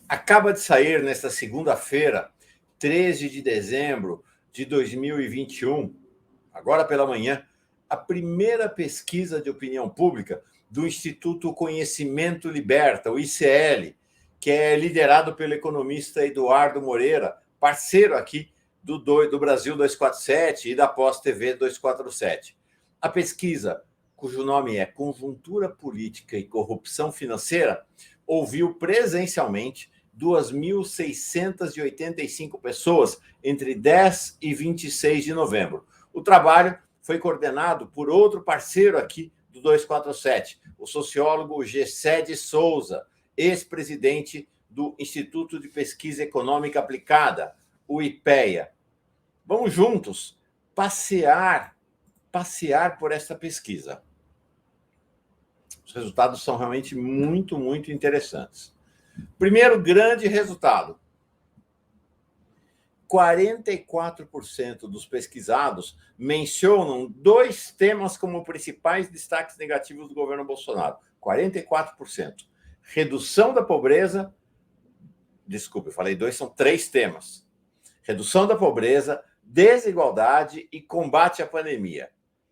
Acaba de sair nesta segunda-feira, 13 de dezembro de 2021, agora pela manhã, a primeira pesquisa de opinião pública do Instituto Conhecimento Liberta, o ICL, que é liderado pelo economista Eduardo Moreira, parceiro aqui do Brasil 247 e da Pós TV 247. A pesquisa, cujo nome é Conjuntura Política e Corrupção Financeira, ouviu presencialmente 2.685 pessoas entre 10 e 26 de novembro. O trabalho foi coordenado por outro parceiro aqui do 247, o sociólogo Gessé de Souza, ex-presidente do Instituto de Pesquisa Econômica Aplicada, o IPEA. Vamos juntos passear por essa pesquisa. Os resultados são realmente muito, muito interessantes. Primeiro grande resultado: 44% dos pesquisados mencionam dois temas como principais destaques negativos do governo Bolsonaro. 44%. Redução da pobreza. Desculpe, eu falei dois, são três temas. Redução da pobreza, desigualdade e combate à pandemia.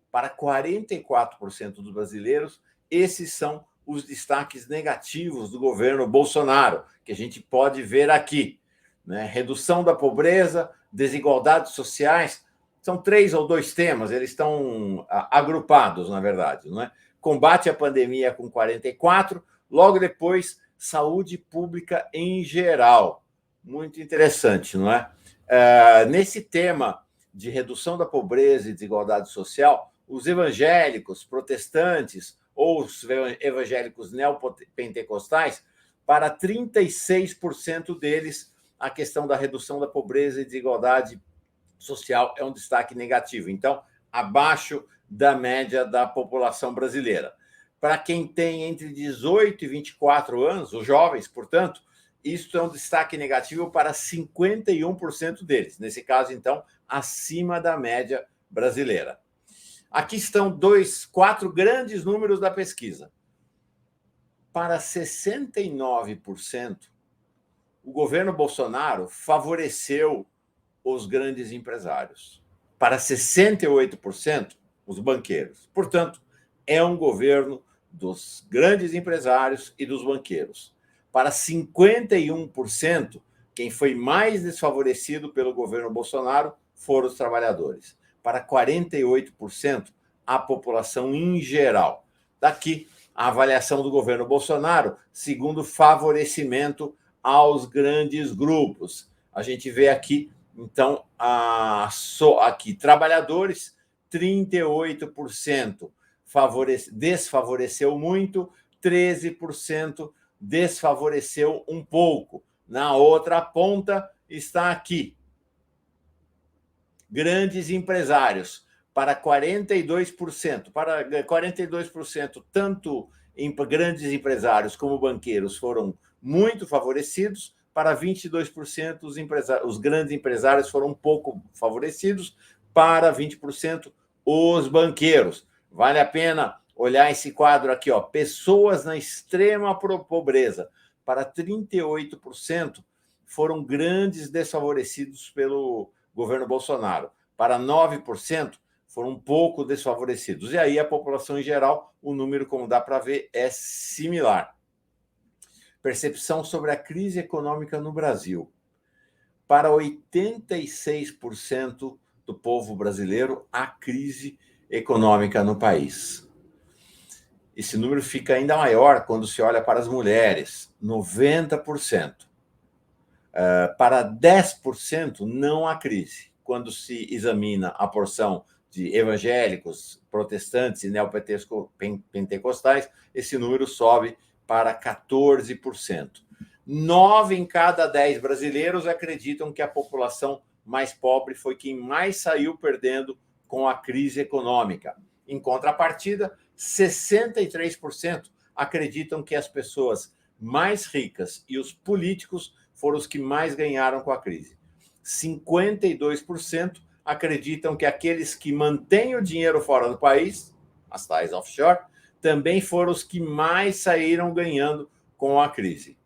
Para 44% dos brasileiros, esses são os destaques negativos do governo Bolsonaro, que a gente pode ver aqui. Né? Redução da pobreza, desigualdades sociais, são três ou dois temas, eles estão agrupados, na verdade. Não é? Combate à pandemia com 44%, logo depois, saúde pública em geral. Muito interessante, não é? Nesse tema de redução da pobreza e desigualdade social, os evangélicos, protestantes, ou os evangélicos neopentecostais, para 36% deles, a questão da redução da pobreza e desigualdade social é um destaque negativo. Então, abaixo da média da população brasileira. Para quem tem entre 18 e 24 anos, os jovens, portanto, isso é um destaque negativo para 51% deles. Nesse caso, então, acima da média brasileira. Aqui estão quatro grandes números da pesquisa. Para 69%, o governo Bolsonaro favoreceu os grandes empresários. Para 68%, os banqueiros. Portanto, é um governo dos grandes empresários e dos banqueiros. Para 51%, quem foi mais desfavorecido pelo governo Bolsonaro foram os trabalhadores. Para 48%, a população em geral. Daqui, a avaliação do governo Bolsonaro, segundo favorecimento aos grandes grupos. A gente vê aqui, então, aqui trabalhadores, 38% desfavoreceu muito, 13% desfavoreceu um pouco. Na outra ponta está aqui. Grandes empresários, para 42%. Para 42%, tanto grandes empresários como banqueiros foram muito favorecidos. Para 22%, os grandes empresários foram um pouco favorecidos. Para 20%, os banqueiros. Vale a pena olhar esse quadro aqui, ó. Pessoas na extrema pobreza. Para 38%, foram grandes desfavorecidos pelo governo Bolsonaro. Para 9%, foram um pouco desfavorecidos. E aí a população em geral, o número, como dá para ver, é similar. Percepção sobre a crise econômica no Brasil. Para 86% do povo brasileiro, há crise econômica no país. Esse número fica ainda maior quando se olha para as mulheres, 90%. Para 10% não há crise. Quando se examina a porção de evangélicos, protestantes e neopentecostais, esse número sobe para 14%. 9 em cada 10 brasileiros acreditam que a população mais pobre foi quem mais saiu perdendo com a crise econômica. Em contrapartida, 63% acreditam que as pessoas mais ricas e os políticos foram os que mais ganharam com a crise. 52% acreditam que aqueles que mantêm o dinheiro fora do país, as tais offshore, também foram os que mais saíram ganhando com a crise.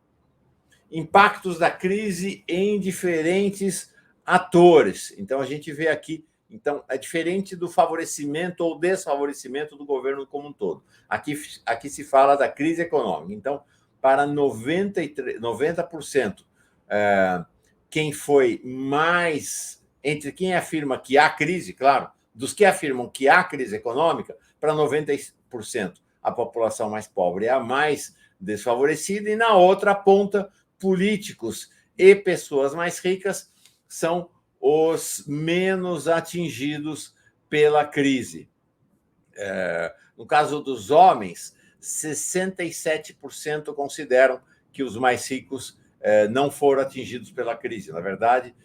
Impactos da crise em diferentes atores. Então, a gente vê aqui, então, é diferente do favorecimento ou desfavorecimento do governo como um todo. Aqui se fala da crise econômica. Então, para 90%, quem foi mais... Entre quem afirma que há crise, claro, dos que afirmam que há crise econômica, para 90%, a população mais pobre é a mais desfavorecida, e na outra ponta, políticos e pessoas mais ricas são os menos atingidos pela crise. No caso dos homens, 67% consideram que os mais ricos não foram atingidos pela crise. Na verdade,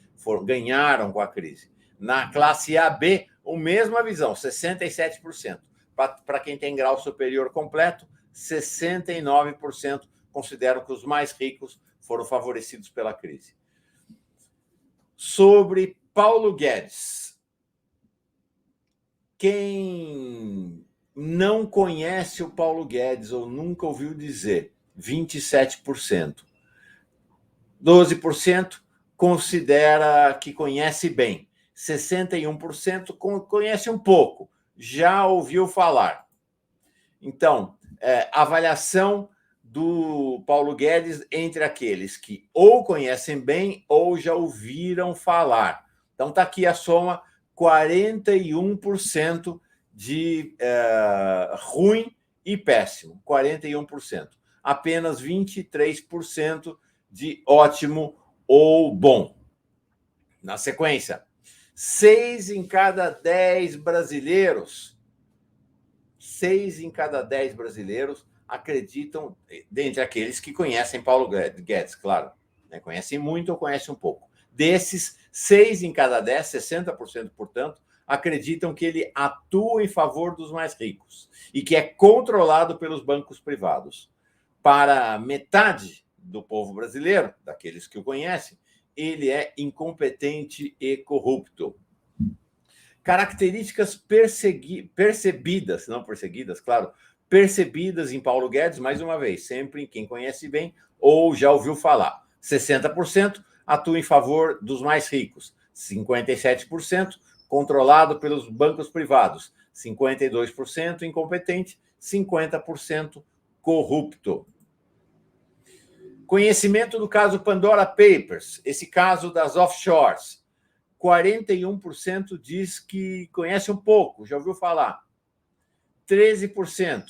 ganharam com a crise. Na classe AB, a mesma visão, 67%. Para quem tem grau superior completo, 69% consideram que os mais ricos foram favorecidos pela crise. Sobre Paulo Guedes. Quem não conhece o Paulo Guedes ou nunca ouviu dizer, 27%. 12% considera que conhece bem. 61% conhece um pouco, já ouviu falar. Então, avaliação do Paulo Guedes entre aqueles que ou conhecem bem ou já ouviram falar. Então, está aqui a soma, 41% de ruim e péssimo, 41%. Apenas 23% de ótimo ou bom. Na sequência, 6 em cada 10 brasileiros acreditam, dentre aqueles que conhecem Paulo Guedes, claro, né? Conhecem muito ou conhecem um pouco. Desses, 6 em cada 10, 60%, portanto, acreditam que ele atua em favor dos mais ricos e que é controlado pelos bancos privados. Para metade do povo brasileiro, daqueles que o conhecem, ele é incompetente e corrupto. Características percebidas, não perseguidas, claro, percebidas em Paulo Guedes, mais uma vez, sempre em quem conhece bem ou já ouviu falar. 60% atua em favor dos mais ricos, 57% controlado pelos bancos privados, 52% incompetente, 50% corrupto. Conhecimento do caso Pandora Papers, esse caso das offshores. 41% diz que conhece um pouco, já ouviu falar. 13%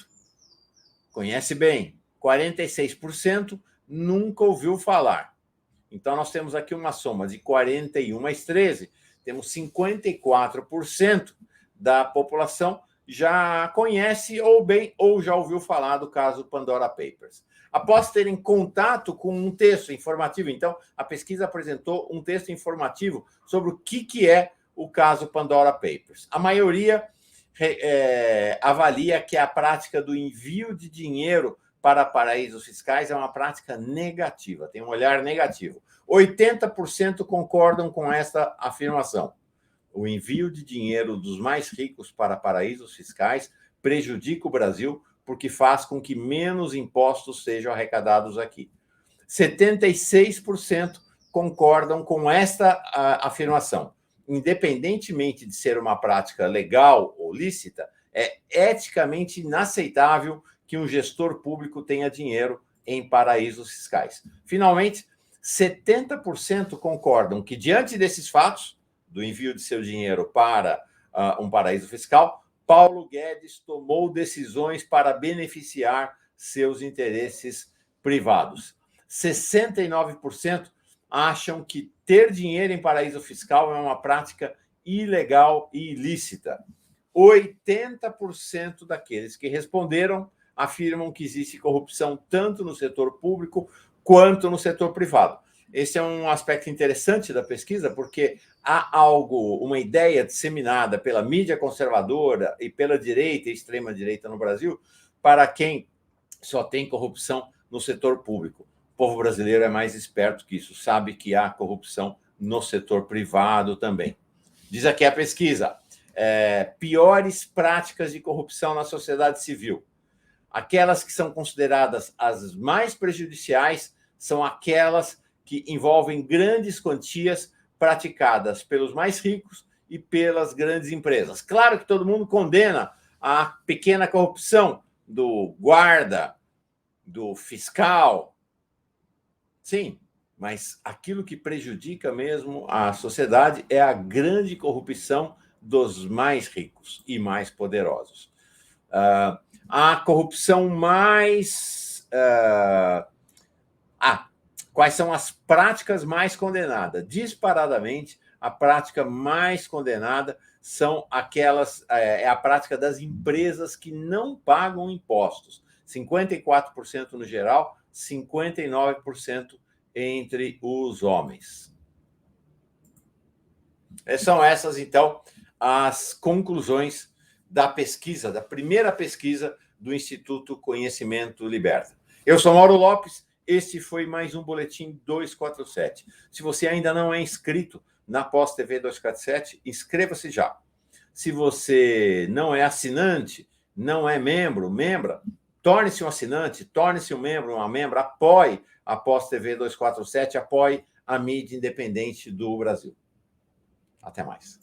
conhece bem. 46% nunca ouviu falar. Então, nós temos aqui uma soma de 41 mais 13. Temos 54% da população já conhece ou bem ou já ouviu falar do caso Pandora Papers. Após terem contato com um texto informativo, então, a pesquisa apresentou um texto informativo sobre o que é o caso Pandora Papers. A maioria avalia que a prática do envio de dinheiro para paraísos fiscais é uma prática negativa, tem um olhar negativo. 80% concordam com esta afirmação. O envio de dinheiro dos mais ricos para paraísos fiscais prejudica o Brasil porque faz com que menos impostos sejam arrecadados aqui. 76% concordam com esta afirmação. Independentemente de ser uma prática legal ou lícita, é eticamente inaceitável que um gestor público tenha dinheiro em paraísos fiscais. Finalmente, 70% concordam que, diante desses fatos, do envio de seu dinheiro para um paraíso fiscal, Paulo Guedes tomou decisões para beneficiar seus interesses privados. 69% acham que ter dinheiro em paraíso fiscal é uma prática ilegal e ilícita. 80% daqueles que responderam afirmam que existe corrupção tanto no setor público quanto no setor privado. Esse é um aspecto interessante da pesquisa, porque há uma ideia disseminada pela mídia conservadora e pela direita e extrema-direita no Brasil, para quem só tem corrupção no setor público. O povo brasileiro é mais esperto que isso, sabe que há corrupção no setor privado também. Diz aqui a pesquisa, piores práticas de corrupção na sociedade civil. Aquelas que são consideradas as mais prejudiciais são aquelas que envolvem grandes quantias praticadas pelos mais ricos e pelas grandes empresas. Claro que todo mundo condena a pequena corrupção do guarda, do fiscal. Sim, mas aquilo que prejudica mesmo a sociedade é a grande corrupção dos mais ricos e mais poderosos. A corrupção mais... quais são as práticas mais condenadas? Disparadamente, a prática mais condenada são aquelas... é a prática das empresas que não pagam impostos. 54% no geral, 59% entre os homens. São essas, então, as conclusões da pesquisa, da primeira pesquisa do Instituto Conhecimento Liberta. Eu sou Mauro Lopes, este foi mais um Boletim 247. Se você ainda não é inscrito na Pós TV 247, inscreva-se já. Se você não é assinante, não é membra, torne-se um assinante, torne-se um membro, uma membra, apoie a Pós TV 247, apoie a mídia independente do Brasil. Até mais.